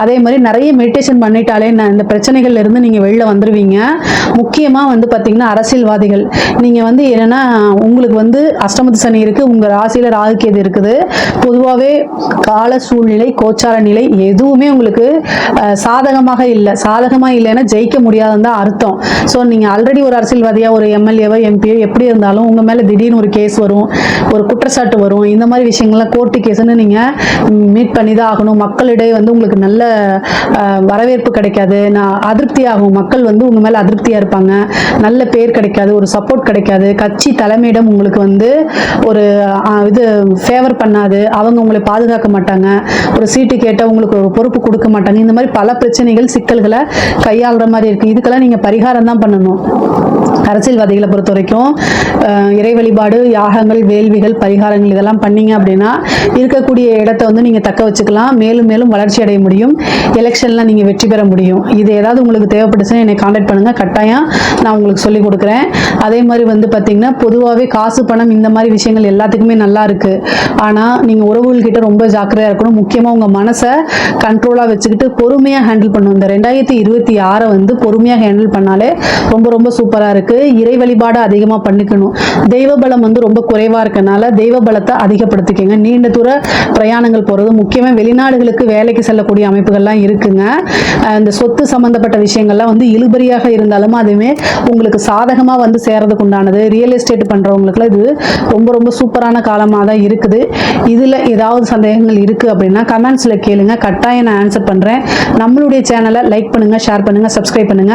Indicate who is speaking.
Speaker 1: அதே மாதிரி நிறைய மெடிடேஷன் பண்ணிட்டாலே இந்த பிரச்சனைகள்ல இருந்து நீங்க வெளில வந்துருவீங்க. முக்கியமா வந்து பாத்தீங்கன்னா அரசியல்வாதிகள் நீங்க வந்து என்னன்னா உங்களுக்கு வந்து அஷ்டமத்து சனி இருக்கு, உங்க ராசியில ராகு கேது இருக்குது. பொதுவாகவே கால சூழ்நிலை கோச்சார நிலை எதுவுமே உங்களுக்கு சாதகமாக இல்லை. சாதகமா இல்லைன்னா ஜெயிக்க முடியாதுன்னு தான் அர்த்தம். ஸோ நீங்க ஆல்ரெடி ஒரு அரசியல்வாதியா ஒரு எம்எல்ஏவோ எம்பியோ எப்படி இருந்தாலும் உங்க மேல திடீர்னு ஒரு கேஸ் வரும், ஒரு குற்றச்சாட்டு வரும். இந்த மாதிரி விஷயங்கள்லாம் கோர்ட்டு கேஸ்ன்னு நீங்க மீட் பண்ணி தான் ஆகணும். மக்களிடையே வந்து உங்களுக்கு நல்ல வரவேற்பு கிடைக்காது, அதிருப்தி ஆகும். மக்கள் வந்து உங்க மேல அதிருப்தியா இருப்பாங்க, நல்ல பேர் கிடைக்காது, ஒரு சப்போர்ட் கிடைக்காது. கட்சி தலைமையிடம் உங்களுக்கு வந்து ஒரு இது ஃபேவர் பண்ணாது, அவங்க உங்களை பாதுகாக்க மாட்டாங்க, ஒரு சீட்டு கேட்டால் உங்களுக்கு ஒரு பொறுப்பு கொடுக்க மாட்டாங்க. இந்த மாதிரி பல பிரச்சனைகள் சிக்கல்களை கையாளுற மாதிரி இருக்கு. இதுக்கெல்லாம் நீங்க பரிகாரம் தான் பண்ணணும். அரசியல்வாதிகளை பொறுத்த வரைக்கும் இறை வழிபாடு, யாகங்கள், வேள்விகள், பரிகாரங்கள் இதெல்லாம் பண்ணீங்க அப்படின்னா இருக்கக்கூடிய இடத்த வந்து நீங்க தக்க வச்சுக்கலாம், மேலும் மேலும் வளர்ச்சி அடைய முடியும், எலெக்ஷன்ல நீங்க வெற்றி பெற முடியும். இது ஏதாவது உங்களுக்கு தேவைப்பட்டுச்சுன்னா என்னை கான்டாக்ட் பண்ணுங்க, கட்டாயம் நான் உங்களுக்கு சொல்லி கொடுக்குறேன். அதே மாதிரி வந்து பாத்தீங்கன்னா பொதுவாகவே காசு பணம் இந்த மாதிரி விஷயங்கள் எல்லாத்துக்குமே நல்லா இருக்கு. ஆனா நீங்க உறவுகள்கிட்ட ரொம்ப ஜாக்கிரதையா இருக்கணும். முக்கியமா உங்க மனசை கண்ட்ரோலா வச்சுக்கிட்டு பொறுமையா ஹேண்டில் பண்ணணும். இந்த 2026 வந்து பொறுமையா ஹேண்டில் பண்ணாலே ரொம்ப ரொம்ப சூப்பரா இருக்கு. இறை வழிபாடு அதிகமா பண்ணிக்கணும். தெய்வ பலம் வந்து ரொம்ப குறைவா இருக்கனால தெய்வ பலத்தை அதிகப்படுத்திக்கங்க. நீண்ட தூர பிரயாணங்கள் போறது, முக்கியமா வெளிநாடுகளுக்கு வேலைக்கு செல்லக்கூடிய அமைப்புகள்லாம் இருக்குங்க. இந்த சொத்து சம்பந்தப்பட்ட விஷயங்கள்லாம் வந்து இழுபறியாக இருந்தாலும் அதுவுமே உங்களுக்கு சாதகமா வந்து சேர்றதுக்கு உண்டானது. ரியல் எஸ்டேட் பண்றவங்களுக்குலாம் இது ரொம்ப ரொம்ப சூப்பரான காலமாக தான் இருக்குது. இதுல ஏதாவது சந்தேகங்கள் இருக்கு அப்படின்னா கமெண்ட்ஸ்ல கேளுங்க, கட்டாயம் நான் ஆன்சர் பண்றேன். நம்மளுடைய சேனலை லைக் பண்ணுங்க, ஷேர் பண்ணுங்க, சப்ஸ்கிரைப் பண்ணுங்க.